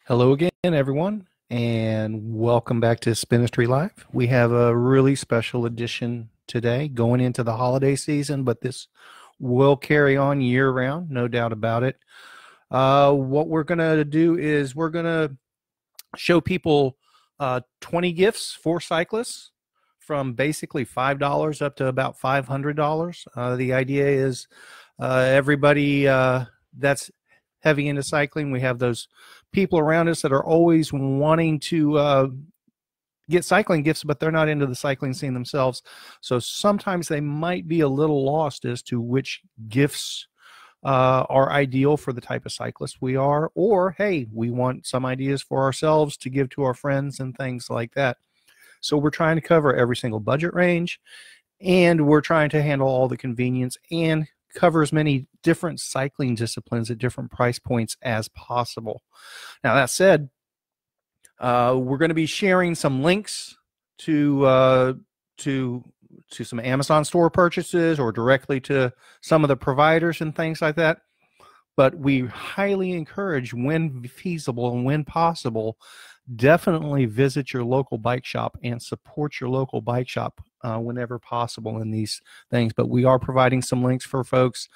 Hello again, everyone, and welcome back to Spinistry Live. We have a really special edition today going into the holiday season, but this will carry on year-round, no doubt about it. What we're going to do is we're going to show people 20 gifts for cyclists from basically $5 up to about $500. The idea is everybody that's heavy into cycling, we have those people around us that are always wanting to get cycling gifts, but they're not into the cycling scene themselves. So sometimes they might be a little lost as to which gifts are ideal for the type of cyclist we are, or hey, we want some ideas for ourselves to give to our friends and things like that. So we're trying to cover every single budget range, and we're trying to handle all the convenience and cover as many different cycling disciplines at different price points as possible. Now, that said, we're going to be sharing some links to some Amazon store purchases or directly to some of the providers and things like that. But we highly encourage, when feasible and when possible, definitely visit your local bike shop and support your local bike shop whenever possible in these things. But we are providing some links for folks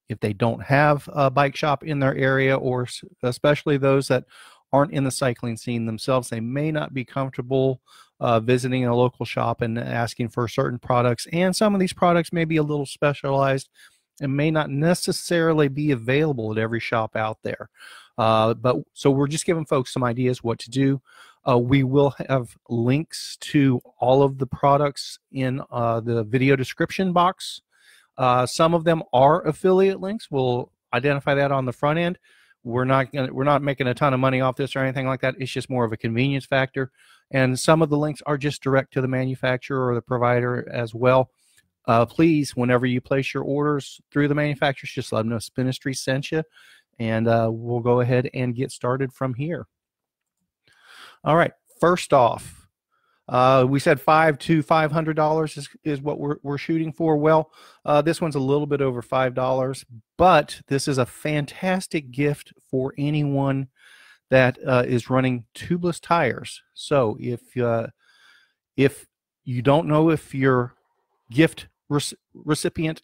if they don't have a bike shop in their area, or especially those that aren't in the cycling scene themselves. They may not be comfortable visiting a local shop and asking for certain products, and some of these products may be a little specialized and may not necessarily be available at every shop out there. So we're just giving folks some ideas what to do. We will have links to all of the products in the video description box. Some of them are affiliate links. We'll identify that on the front end. We're not making a ton of money off this or anything like that. It's just more of a convenience factor. And some of the links are just direct to the manufacturer or the provider as well. Please, whenever you place your orders through the manufacturers, just let them know Spinistry sent you, and we'll go ahead and get started from here. All right, first off, we said $500 to $500 is what we're shooting for. Well, this one's a little bit over $5, but this is a fantastic gift for anyone that is running tubeless tires. So if you don't know if your gift recipient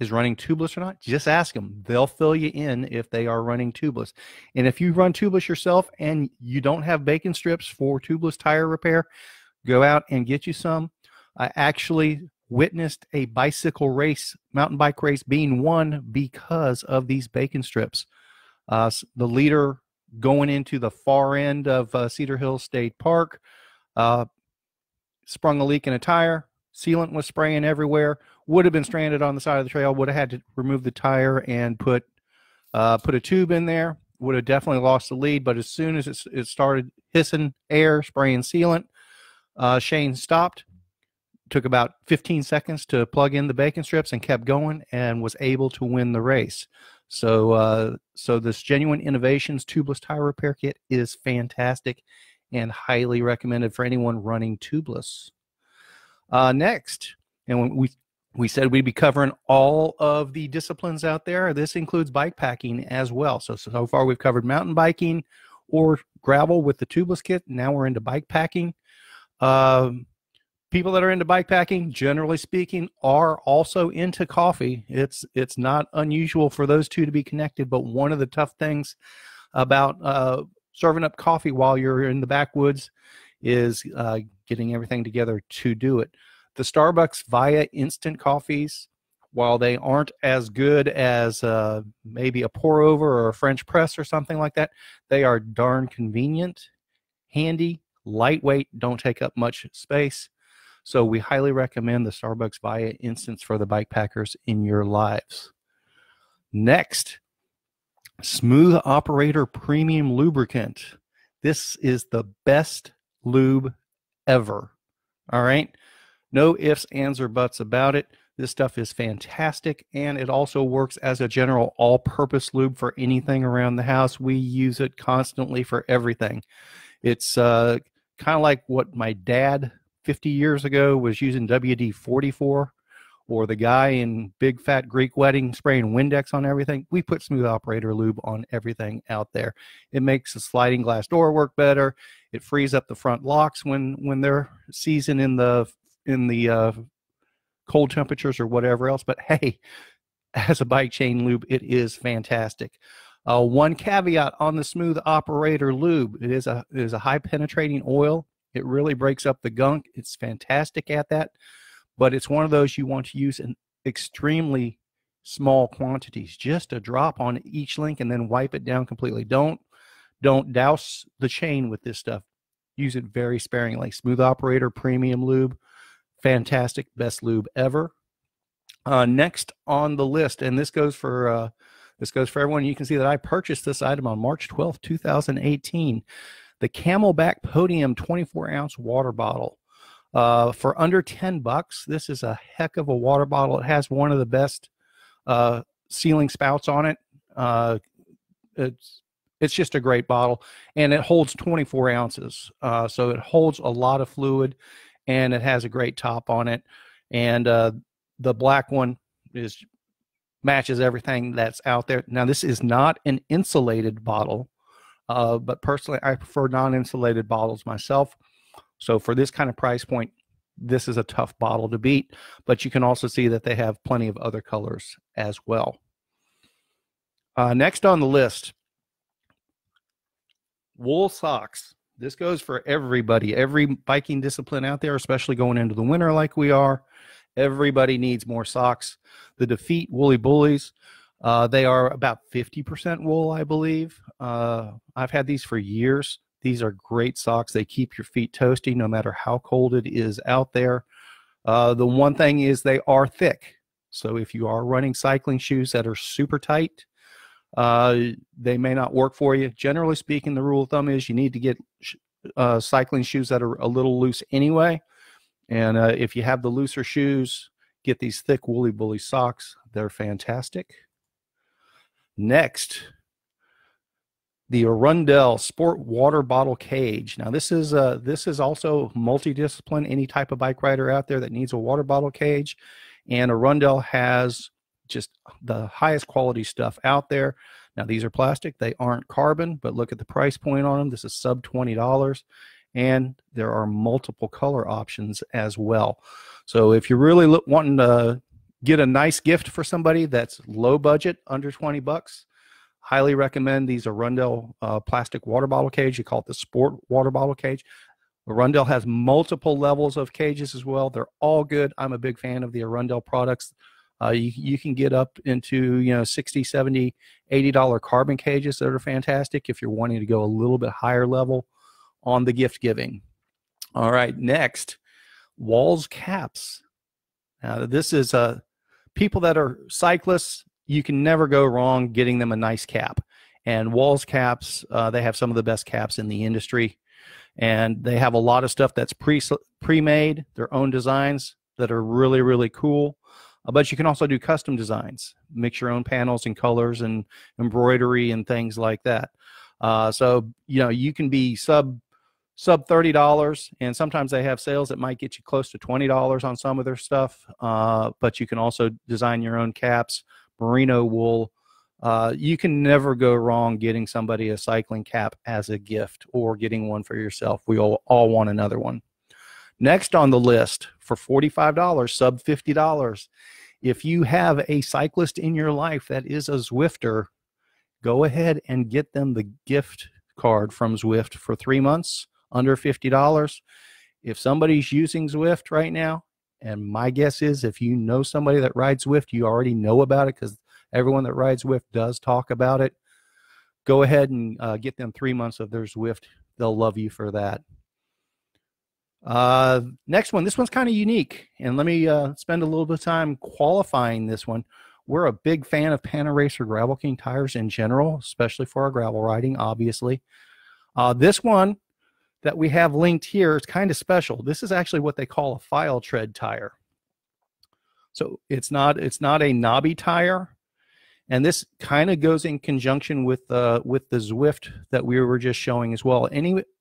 is running tubeless or not, just ask them. They'll fill you in if they are running tubeless. And if you run tubeless yourself and you don't have bacon strips for tubeless tire repair, go out and get you some. I actually witnessed a bicycle race, mountain bike race, being won because of these bacon strips. The leader going into the far end of Cedar Hill State Park sprung a leak in a tire. Sealant was spraying everywhere. Would have been stranded on the side of the trail. Would have had to remove the tire and put a tube in there. Would have definitely lost the lead. But as soon as it started hissing air, spraying sealant, Shane stopped. Took about 15 seconds to plug in the bacon strips and kept going and was able to win the race. So this Genuine Innovations tubeless tire repair kit is fantastic and highly recommended for anyone running tubeless. Next, and when we said we'd be covering all of the disciplines out there, this includes bike packing as well. So far we've covered mountain biking or gravel with the tubeless kit. Now we're into bike packing. People that are into bike packing, generally speaking, are also into coffee. It's not unusual for those two to be connected, but one of the tough things about serving up coffee while you're in the backwoods is getting everything together to do it. The Starbucks Via instant coffees, while they aren't as good as maybe a pour over or a French press or something like that, they are darn convenient, handy, lightweight, don't take up much space. So we highly recommend the Starbucks Via instants for the bike packers in your lives. Next, Smooth Operator Premium Lubricant. This is the best lube ever. All right. No ifs, ands, or buts about it. This stuff is fantastic, and it also works as a general all-purpose lube for anything around the house. We use it constantly for everything. It's kind of like what my dad 50 years ago was using WD-40 for, or the guy in Big Fat Greek Wedding spraying Windex on everything, we put Smooth Operator Lube on everything out there. It makes the sliding glass door work better. It frees up the front locks when they're seasoned in the cold temperatures or whatever else. But hey, as a bike chain lube, it is fantastic. One caveat on the Smooth Operator Lube: it is a high penetrating oil. It really breaks up the gunk. It's fantastic at that, but it's one of those you want to use in extremely small quantities, just a drop on each link and then wipe it down completely. Don't douse the chain with this stuff. Use it very sparingly. Smooth Operator Premium Lube, fantastic, best lube ever. Next on the list, and this goes for everyone. You can see that I purchased this item on March 12th, 2018. The Camelbak Podium 24-ounce water bottle. For under $10, this is a heck of a water bottle. It has one of the best sealing spouts on it. It's just a great bottle, and it holds 24 ounces. So it holds a lot of fluid, and it has a great top on it. And the black one matches everything that's out there. Now, this is not an insulated bottle, but personally, I prefer non-insulated bottles myself. So for this kind of price point, this is a tough bottle to beat. But you can also see that they have plenty of other colors as well. Next on the list, wool socks. This goes for everybody, every biking discipline out there, especially going into the winter like we are. Everybody needs more socks. The Defeet Woolly Bullies, they are about 50% wool, I believe. I've had these for years. These are great socks. They keep your feet toasty no matter how cold it is out there. The one thing is they are thick. So if you are running cycling shoes that are super tight, they may not work for you. Generally speaking, the rule of thumb is you need to get cycling shoes that are a little loose anyway. And if you have the looser shoes, get these thick Woolly Bully socks. They're fantastic. Next, the Arundel Sport Water Bottle Cage. Now, this is also multidiscipline. Any type of bike rider out there that needs a water bottle cage, and Arundel has just the highest quality stuff out there. Now, these are plastic. They aren't carbon, but look at the price point on them. This is sub $20. And there are multiple color options as well. So if you're really wanting to get a nice gift for somebody that's low budget, under $20, highly recommend these Arundel plastic water bottle cage. You call it the Sport Water Bottle Cage. Arundel has multiple levels of cages as well. They're all good. I'm a big fan of the Arundel products. You can get up into $60, $70, $80 carbon cages that are fantastic if you're wanting to go a little bit higher level on the gift giving. All right, next, Walz Caps. Now, this is people that are cyclists. You can never go wrong getting them a nice cap. And Walz Caps, they have some of the best caps in the industry. And they have a lot of stuff that's pre-made, their own designs that are really, really cool. But you can also do custom designs, mix your own panels and colors and embroidery and things like that. So, you can be sub $30, and sometimes they have sales that might get you close to $20 on some of their stuff. But you can also design your own caps, merino wool. You can never go wrong getting somebody a cycling cap as a gift or getting one for yourself. We all want another one. Next on the list, for $45, sub $50, if you have a cyclist in your life that is a Zwifter, go ahead and get them the gift card from Zwift for 3 months, under $50. If somebody's using Zwift right now, and my guess is if you know somebody that rides Zwift, you already know about it because everyone that rides Zwift does talk about it. Go ahead and get them 3 months of their Zwift. They'll love you for that. Next one. This one's kind of unique, and let me spend a little bit of time qualifying this one. We're a big fan of Panther GravelKing tires in general, especially for our gravel riding, obviously. This one that we have linked here is kind of special. This is actually what they call a file tread tire. So it's not a knobby tire, and this kind of goes in conjunction with the Zwift that we were just showing as well.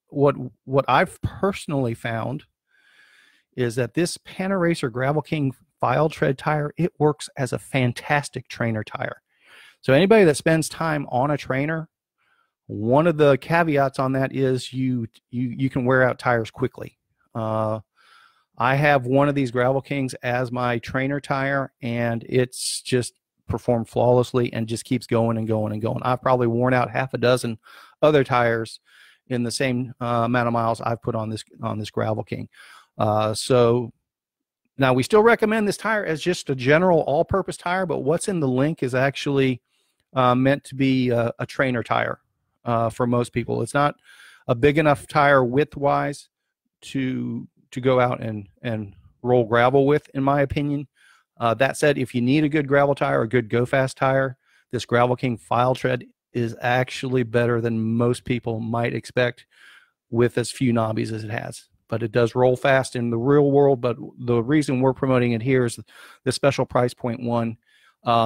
What I've personally found is that this Panther GravelKing file tread tire, it works as a fantastic trainer tire. So anybody that spends time on a trainer, one of the caveats on that is you can wear out tires quickly. I have one of these GravelKings as my trainer tire, and it's just performed flawlessly and just keeps going and going and going. I've probably worn out half a dozen other tires in the same amount of miles I've put on this GravelKing. So now we still recommend this tire as just a general all-purpose tire, but what's in the link is actually meant to be a trainer tire for most people. It's not a big enough tire width-wise to go out and roll gravel with, in my opinion. That said, if you need a good gravel tire, a good go-fast tire, this GravelKing file tread is actually better than most people might expect with as few knobbies as it has. But it does roll fast in the real world, but the reason we're promoting it here is the special price point one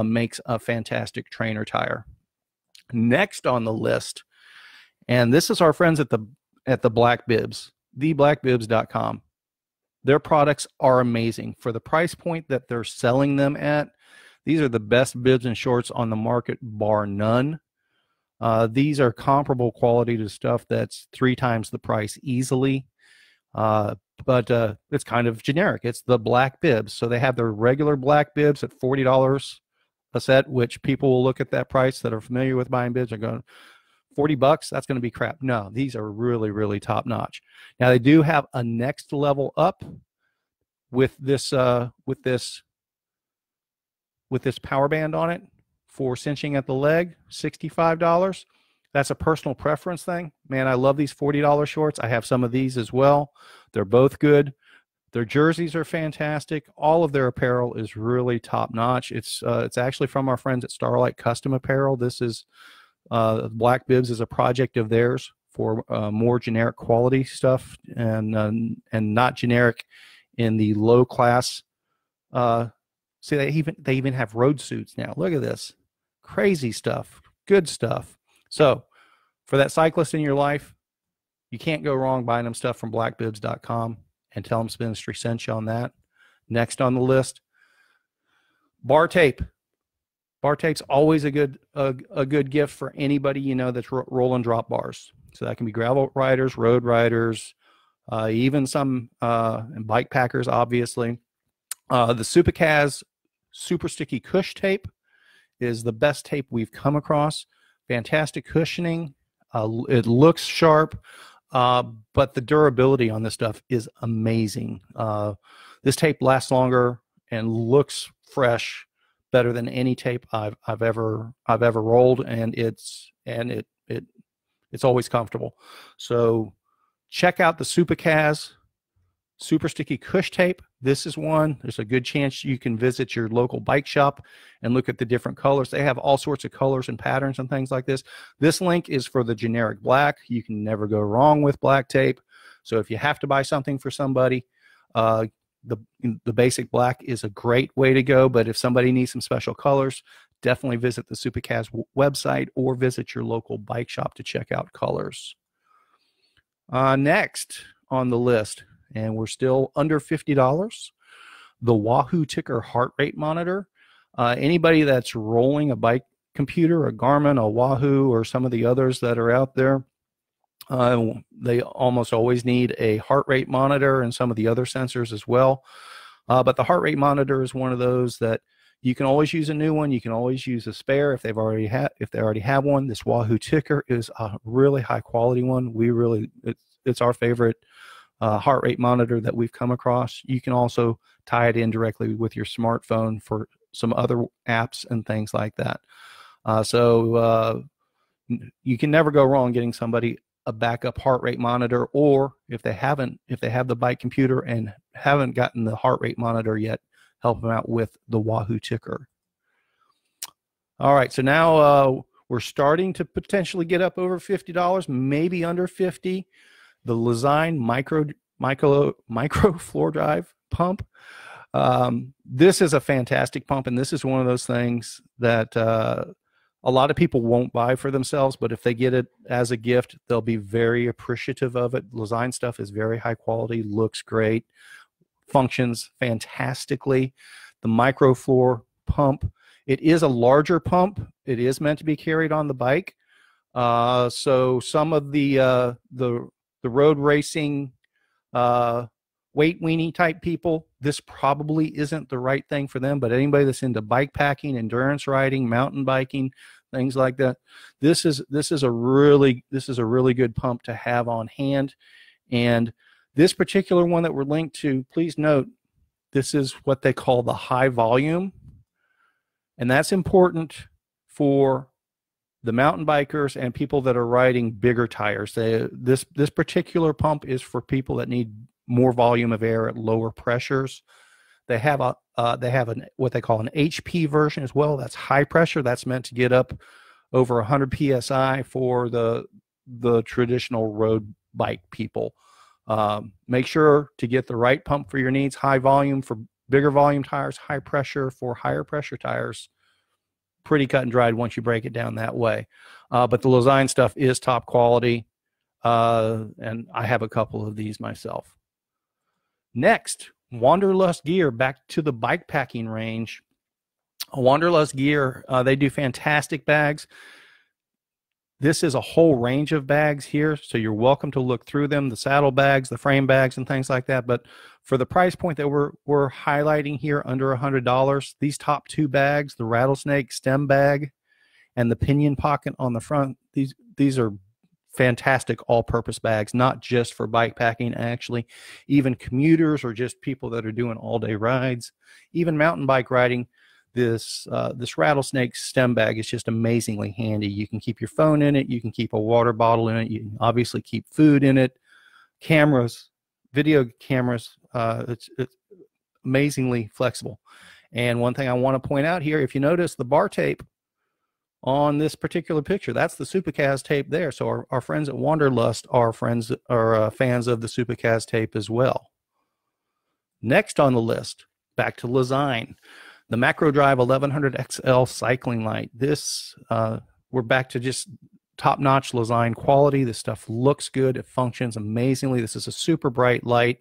makes a fantastic trainer tire. Next on the list, and this is our friends at the Black Bibs, theblackbibs.com. Their products are amazing. For the price point that they're selling them at, these are the best bibs and shorts on the market, bar none. These are comparable quality to stuff that's 3 times the price easily. But it's kind of generic. It's the Black Bibs. So they have their regular Black Bibs at $40 a set, which people will look at that price that are familiar with buying bibs are going, $40, that's going to be crap. No, these are really, really top notch. Now they do have a next level up with this power band on it for cinching at the leg, $65. That's a personal preference thing. Man, I love these $40 shorts. I have some of these as well. They're both good. Their jerseys are fantastic. All of their apparel is really top notch. It's actually from our friends at Starlight Custom Apparel. This is Black Bibs is a project of theirs for more generic quality stuff and not generic in the low class. See, they even have road suits now. Look at this, crazy stuff, good stuff. So for that cyclist in your life, you can't go wrong buying them stuff from blackbibs.com and tell them Spinistry sent you on that. Next on the list, bar tape. Bar tape's always a good gift for anybody you know that's roll and drop bars. So that can be gravel riders, road riders, even some bike packers, obviously. The Supacaz Super Sticky Cush Tape is the best tape we've come across. Fantastic cushioning. It looks sharp, but the durability on this stuff is amazing. This tape lasts longer and looks fresh, better than any tape I've ever rolled, and it's always comfortable. So check out the Supacaz Super Sticky Cush Tape. This is one. There's a good chance you can visit your local bike shop and look at the different colors. They have all sorts of colors and patterns and things like this. This link is for the generic black. You can never go wrong with black tape. So if you have to buy something for somebody, the basic black is a great way to go. But if somebody needs some special colors, definitely visit the Supacaz website or visit your local bike shop to check out colors. Next on the list, and we're still under $50, the Wahoo Tickr heart rate monitor. Anybody that's rolling a bike computer, a Garmin, a Wahoo, or some of the others that are out there, they almost always need a heart rate monitor and some of the other sensors as well. But the heart rate monitor is one of those that you can always use a new one. You can always use a spare if they already have one. This Wahoo Tickr is a really high quality one. It's our favorite heart rate monitor that we've come across. You can also tie it in directly with your smartphone for some other apps and things like that. So you can never go wrong getting somebody a backup heart rate monitor, or if they have the bike computer and haven't gotten the heart rate monitor yet, help them out with the Wahoo Tickr. All right, so now we're starting to potentially get up over $50, maybe under 50. The Lezyne Micro Floor Drive pump. This is a fantastic pump, and this is one of those things that a lot of people won't buy for themselves, but if they get it as a gift, they'll be very appreciative of it. Lezyne stuff is very high quality, looks great, functions fantastically. the Micro Floor pump. It is a larger pump. It is meant to be carried on the bike. So some of the road racing weight weenie type people, this probably isn't the right thing for them. But anybody that's into bike packing, endurance riding, mountain biking, things like that, this is a really good pump to have on hand. And this particular one that we're linked to, please note, this is what they call the high volume, and that's important for the mountain bikers and people that are riding bigger tires. This particular pump is for people that need more volume of air at lower pressures. They have what they call an HP version as well. That's high pressure. That's meant to get up over 100 psi for the traditional road bike people. Make sure to get the right pump for your needs. High volume for bigger volume tires, high pressure for higher pressure tires. Pretty cut and dried once you break it down that way. But the Lezyne stuff is top quality, and I have a couple of these myself. Next, Wanderlust Gear, back to the bike packing range. Wanderlust Gear, they do fantastic bags. This is a whole range of bags here, so you're welcome to look through them, the saddle bags, the frame bags, and things like that. But for the price point that we're highlighting here, under $100, these top two bags, the rattlesnake stem bag and the pinion pocket on the front, these are fantastic all-purpose bags, not just for bike packing, actually. Even commuters or just people that are doing all-day rides, even mountain bike riding, this rattlesnake stem bag is just amazingly handy. You can keep your phone in it. You can keep a water bottle in it. You can obviously keep food in it. Cameras, video cameras, it's amazingly flexible. And one thing I want to point out here, if you notice the bar tape on this particular picture, that's the Supacaz tape there. So our friends at Wanderlust are fans of the Supacaz tape as well. Next on the list, back to Lezyne. The Macro Drive 1100 XL cycling light. This, we're back to just top-notch Lezyne quality. This stuff looks good. It functions amazingly. This is a super bright light.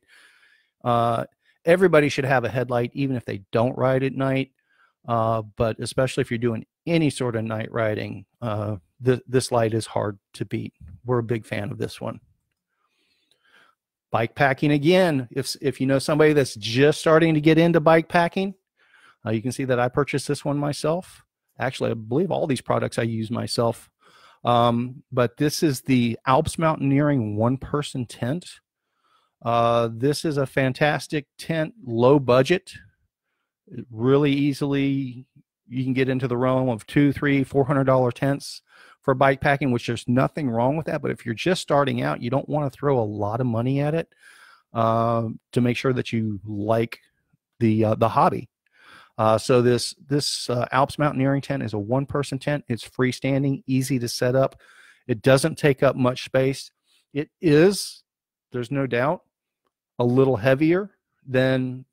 Everybody should have a headlight, even if they don't ride at night. But especially if you're doing any sort of night riding, this light is hard to beat. We're a big fan of this one. Bike packing again. If you know somebody that's just starting to get into bike packing, you can see that I purchased this one myself. Actually, I believe all these products I use myself. But this is the Alps Mountaineering one-person tent. This is a fantastic tent, low budget. Really easily, you can get into the realm of $200, $300, $400 tents for bike packing, which there's nothing wrong with that. But if you're just starting out, you don't want to throw a lot of money at it to make sure that you like the hobby. So this Alps Mountaineering tent is a one-person tent. It's freestanding, easy to set up. It doesn't take up much space. It is, there's no doubt, a little heavier than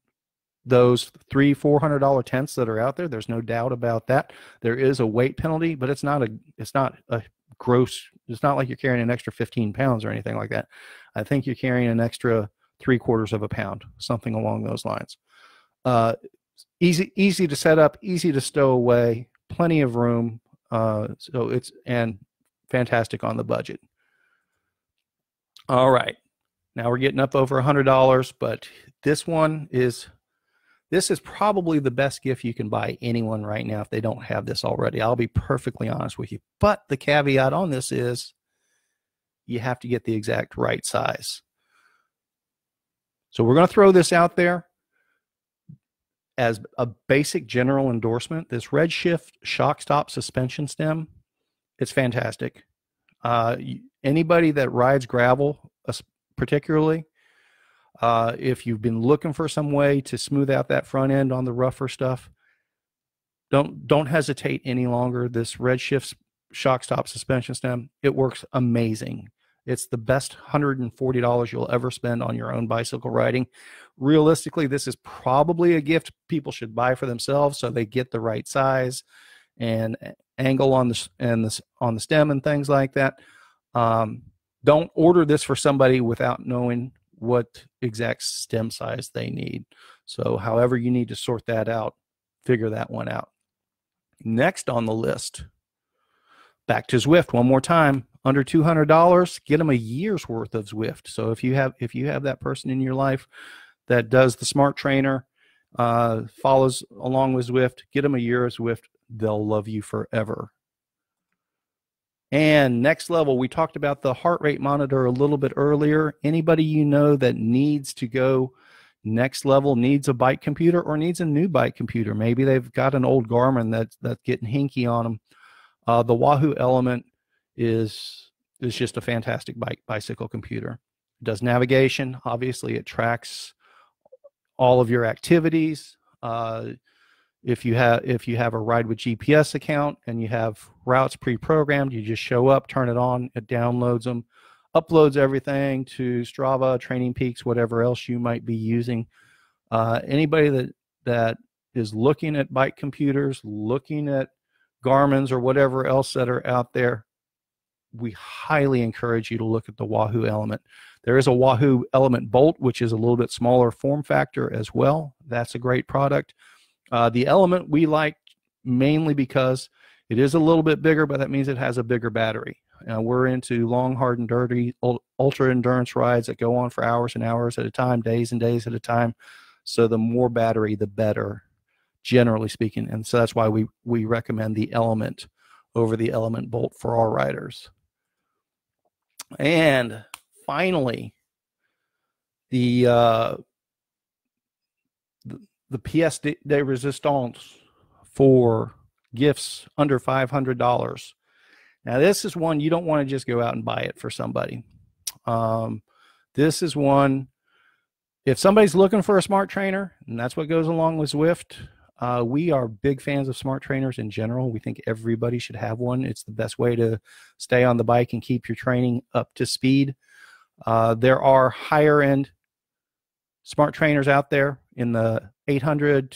those $300-$400 tents that are out there. There's no doubt about that. There is a weight penalty, but it's not a gross. It's not like you're carrying an extra 15 pounds or anything like that. I think you're carrying an extra 3/4 pound, something along those lines. Easy to set up, easy to stow away, plenty of room. So it's fantastic on the budget. All right, now we're getting up over $100, but this is probably the best gift you can buy anyone right now if they don't have this already. I'll be perfectly honest with you. But the caveat on this is you have to get the exact right size. So we're going to throw this out there as a basic general endorsement. This Redshift shock stop suspension stem, it's fantastic. Anybody that rides gravel, particularly, if you've been looking for some way to smooth out that front end on the rougher stuff, don't hesitate any longer. This Redshift shock stop suspension stem, it works amazing. It's the best $140 you'll ever spend on your own bicycle riding. Realistically, this is probably a gift people should buy for themselves so they get the right size and angle on the stem and things like that. Don't order this for somebody without knowing what exact stem size they need. So however you need to sort that out, figure that one out. Next on the list, back to Zwift one more time. Under $200, get them a year's worth of Zwift. So if you have that person in your life that does the smart trainer, follows along with Zwift, get them a year of Zwift. They'll love you forever. And next level, we talked about the heart rate monitor a little bit earlier. Anybody you know that needs to go next level, needs a bike computer or needs a new bike computer. Maybe they've got an old Garmin that's getting hinky on them. The Wahoo Elemnt is just a fantastic bicycle computer. It does navigation. Obviously, it tracks all of your activities. If you have a Ride with GPS account and you have routes pre-programmed, you just show up, turn it on, it downloads them, uploads everything to Strava, Training Peaks, whatever else you might be using. Anybody that is looking at bike computers, looking at Garmin's or whatever else that are out there, we highly encourage you to look at the Wahoo Elemnt. There is a Wahoo Elemnt Bolt, which is a little bit smaller form factor as well. That's a great product. The Elemnt we like mainly because it is a little bit bigger, but that means it has a bigger battery. We're into long, hard, and dirty ultra endurance rides that go on for hours and hours at a time, days and days at a time. So the more battery, the better, generally speaking. And so that's why we recommend the Elemnt over the Elemnt Bolt for our riders. And finally, the pièce de résistance for gifts under $500. Now, this is one you don't want to just go out and buy it for somebody. This is one, if somebody's looking for a smart trainer, and that's what goes along with Zwift, we are big fans of smart trainers in general. We think everybody should have one. It's the best way to stay on the bike and keep your training up to speed. There are higher end smart trainers out there in the $800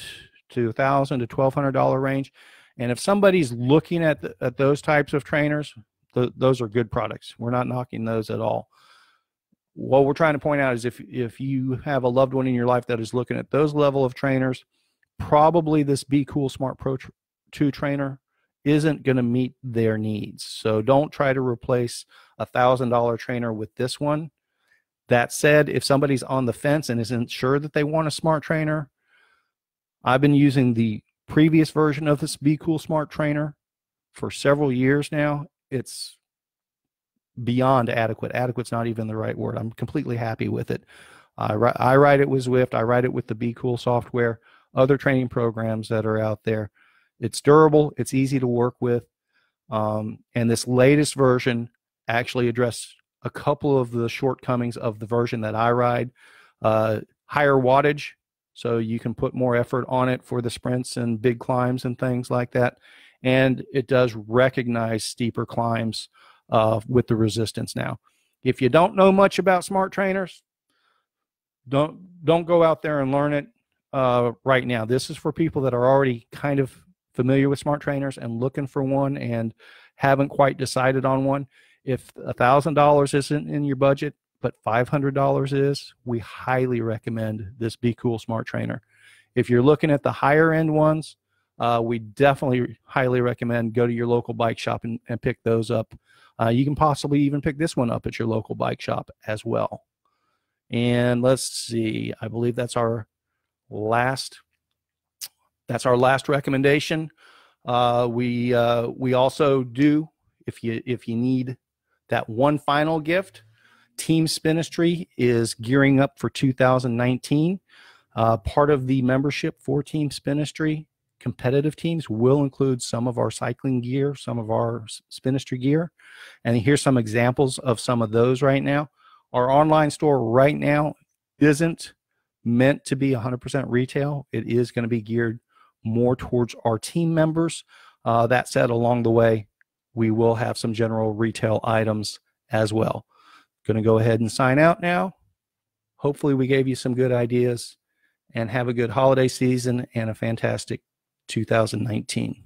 to $1,000 to $1,200 range. And if somebody's looking at those types of trainers, those are good products. We're not knocking those at all. What we're trying to point out is if you have a loved one in your life that is looking at those level of trainers, probably this BKOOL Smart Pro 2 trainer isn't going to meet their needs. So don't try to replace a $1,000 trainer with this one. That said, if somebody's on the fence and isn't sure that they want a smart trainer, I've been using the previous version of this BKOOL Smart Trainer for several years now. It's beyond adequate. Adequate's not even the right word. I'm completely happy with it. I ride it with Zwift. I ride it with the BKOOL software, other training programs that are out there. It's durable. It's easy to work with. And this latest version actually addressed a couple of the shortcomings of the version that I ride. Higher wattage, so you can put more effort on it for the sprints and big climbs and things like that. And it does recognize steeper climbs with the resistance now. If you don't know much about smart trainers, don't go out there and learn it right now. This is for people that are already kind of familiar with smart trainers and looking for one and haven't quite decided on one. If $1,000 isn't in your budget, but $500 is, we highly recommend this BKOOL Smart Trainer. If you're looking at the higher end ones, we definitely highly recommend go to your local bike shop and pick those up. You can possibly even pick this one up at your local bike shop as well. And let's see, I believe that's our last recommendation. We also do, if you need that one final gift, Team Spinistry is gearing up for 2019. Part of the membership for Team Spinistry competitive teams will include some of our cycling gear, some of our Spinistry gear. And here's some examples of some of those right now. Our online store right now isn't meant to be 100% retail. It is going to be geared more towards our team members. That said, along the way, we will have some general retail items as well. Going to go ahead and sign out now. Hopefully we gave you some good ideas, and have a good holiday season and a fantastic 2019.